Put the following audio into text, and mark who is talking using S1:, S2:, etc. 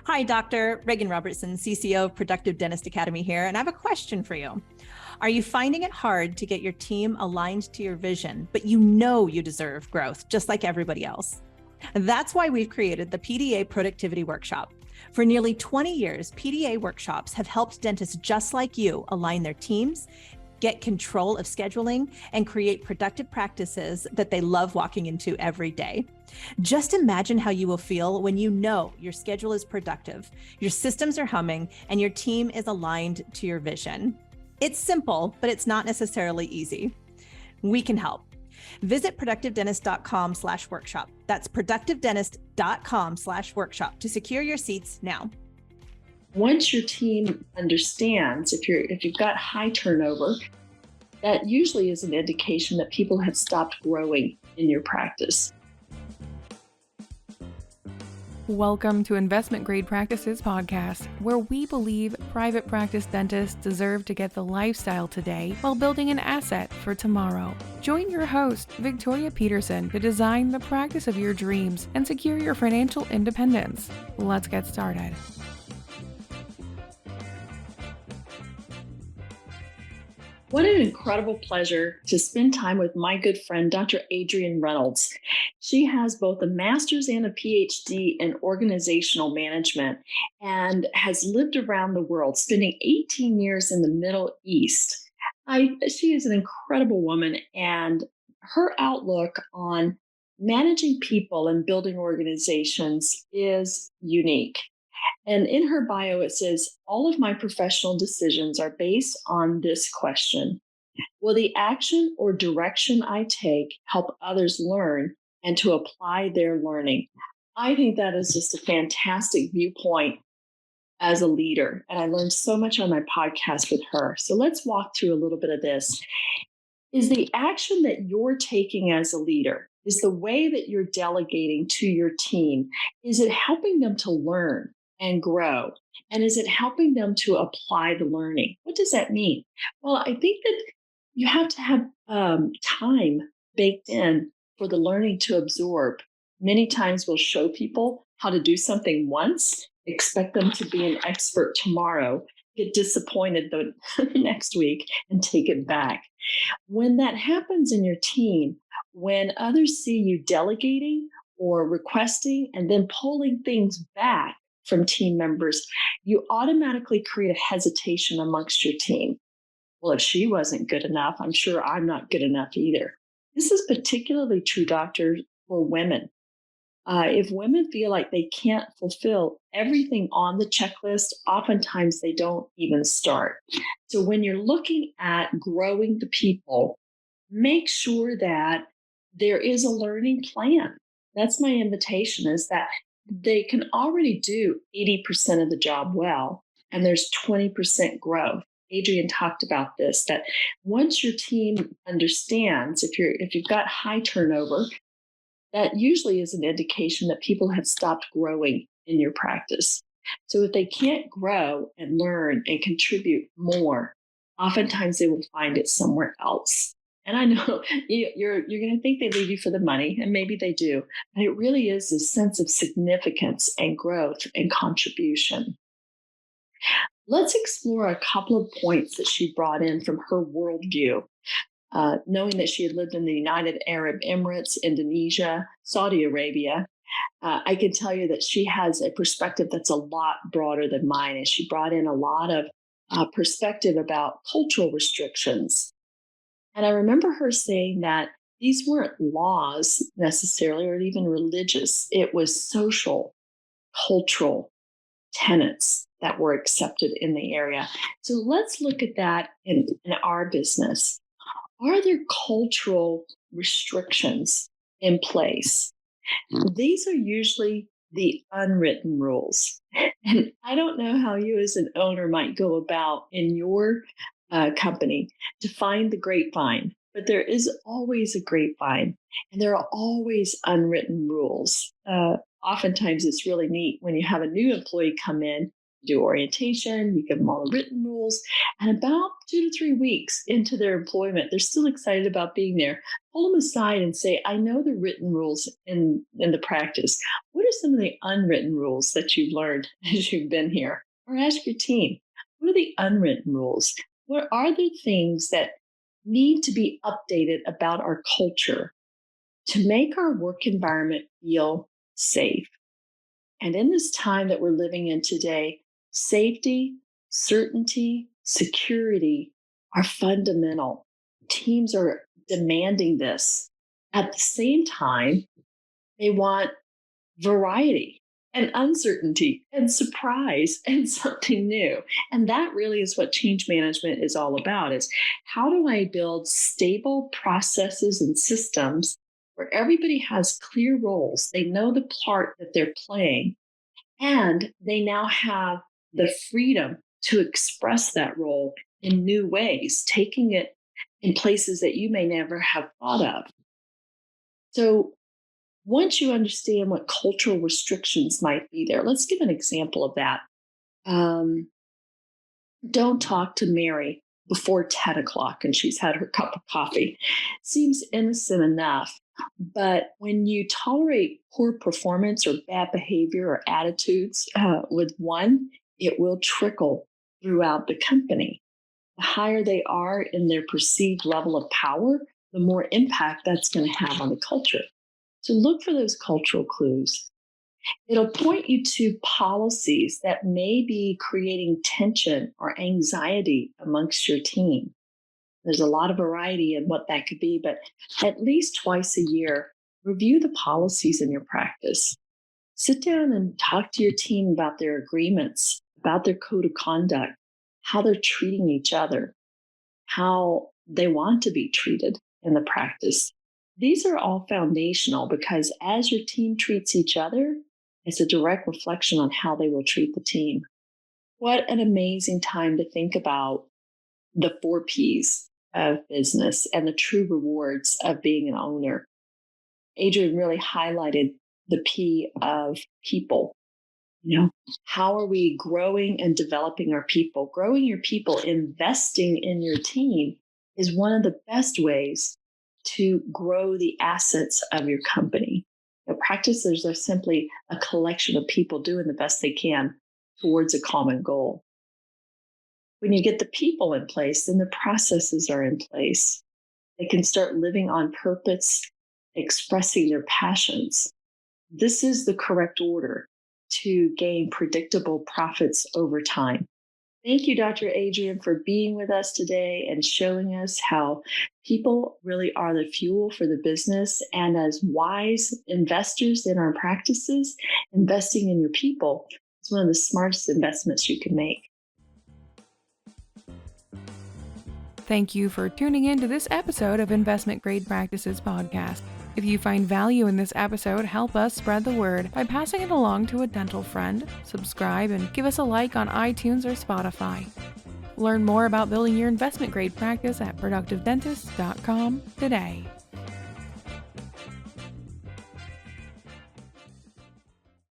S1: Hi, Dr. Reagan Robertson, CCO of Productive Dentist Academy here, and I have a question for you. Are you finding it hard to get your team aligned to your vision, but you know you deserve growth just like everybody else? That's why we've created the PDA Productivity Workshop. For nearly 20 years, PDA workshops have helped dentists just like you align their teams, get control of scheduling, and create productive practices that they love walking into every day. Just imagine how you will feel when you know your schedule is productive, your systems are humming, and your team is aligned to your vision. It's simple, but it's not necessarily easy. We can help. Visit productivedentist.com/workshop. That's productivedentist.com/workshop to secure your seats now.
S2: Once your team understands, if you've got high turnover, that usually is an indication that people have stopped growing in your practice.
S3: Welcome to Investment Grade Practices Podcast, where we believe private practice dentists deserve to get the lifestyle today while building an asset for tomorrow. Join your host, Victoria Peterson, to design the practice of your dreams and secure your financial independence. Let's get started.
S2: What an incredible pleasure to spend time with my good friend, Dr. Adrienne Reynolds. She has both a master's and a PhD in organizational management and has lived around the world, spending 18 years in the Middle East. She is an incredible woman, and her outlook on managing people and building organizations is unique. And in her bio, it says, all of my professional decisions are based on this question. Will the action or direction I take help others learn and to apply their learning? I think that is just a fantastic viewpoint as a leader. And I learned so much on my podcast with her. So let's walk through a little bit of this. Is the action that you're taking as a leader, is the way that you're delegating to your team, is it helping them to learn and grow? And is it helping them to apply the learning? What does that mean? Well, I think that you have to have time baked in for the learning to absorb. Many times we'll show people how to do something once, expect them to be an expert tomorrow, get disappointed the next week, and take it back. When that happens in your team, when others see you delegating or requesting and then pulling things back from team members, you automatically create a hesitation amongst your team. Well, if she wasn't good enough, I'm sure I'm not good enough either. This is particularly true, doctor, for women. If women feel like they can't fulfill everything on the checklist, oftentimes they don't even start. So when you're looking at growing the people, make sure that there is a learning plan. That's my invitation, is that they can already do 80% of the job well, and there's 20% growth. Adrienne talked about this, that once your team understands, if you've got high turnover, that usually is an indication that people have stopped growing in your practice. So if they can't grow and learn and contribute more, oftentimes they will find it somewhere else. And I know you're going to think they leave you for the money, and maybe they do, but it really is a sense of significance and growth and contribution. Let's explore a couple of points that she brought in from her worldview. Knowing that she had lived in the United Arab Emirates, Indonesia, Saudi Arabia, I can tell you that she has a perspective that's a lot broader than mine, and she brought in a lot of perspective about cultural restrictions. And I remember her saying that these weren't laws necessarily, or even religious. It was social, cultural tenets that were accepted in the area. So let's look at that in our business. Are there cultural restrictions in place? These are usually the unwritten rules. And I don't know how you as an owner might go about in your company to find the grapevine, but there is always a grapevine, and there are always unwritten rules. Oftentimes it's really neat when you have a new employee come in, do orientation, you give them all the written rules, and about 2 to 3 weeks into their employment, they're still excited about being there. Pull them aside and say, I know the written rules in the practice. What are some of the unwritten rules that you've learned as you've been here? Or ask your team, what are the unwritten rules? What are the things that need to be updated about our culture to make our work environment feel safe? And in this time that we're living in today, safety, certainty, security are fundamental. Teams are demanding this. At the same time, they want variety and uncertainty and surprise and something new. And that really is what change management is all about, is how do I build stable processes and systems where everybody has clear roles. They know the part that they're playing, and they now have the freedom to express that role in new ways, taking it in places that you may never have thought of. So once you understand what cultural restrictions might be there, let's give an example of that. Don't talk to Mary before 10 o'clock and she's had her cup of coffee. Seems innocent enough. But when you tolerate poor performance or bad behavior or attitudes with one, it will trickle throughout the company. The higher they are in their perceived level of power, the more impact that's going to have on the culture. So look for those cultural clues. It'll point you to policies that may be creating tension or anxiety amongst your team. There's a lot of variety in what that could be, but at least twice a year, review the policies in your practice. Sit down and talk to your team about their agreements, about their code of conduct, how they're treating each other, how they want to be treated in the practice. These are all foundational because as your team treats each other, it's a direct reflection on how they will treat the team. What an amazing time to think about the 4 Ps of business and the true rewards of being an owner. Adrienne really highlighted the P of people. How are we growing and developing our people? Growing your people, investing in your team is one of the best ways to grow the assets of your company. The practices are simply a collection of people doing the best they can towards a common goal. When you get the people in place, then the processes are in place. They can start living on purpose, expressing their passions. This is the correct order to gain predictable profits over time. Thank you, Dr. Adrienne, for being with us today and showing us how people really are the fuel for the business. And as wise investors in our practices, investing in your people is one of the smartest investments you can make.
S3: Thank you for tuning in to this episode of Investment Grade Practices Podcast. If you find value in this episode, help us spread the word by passing it along to a dental friend, subscribe, and give us a like on iTunes or Spotify. Learn more about building your investment grade practice at productivedentist.com today.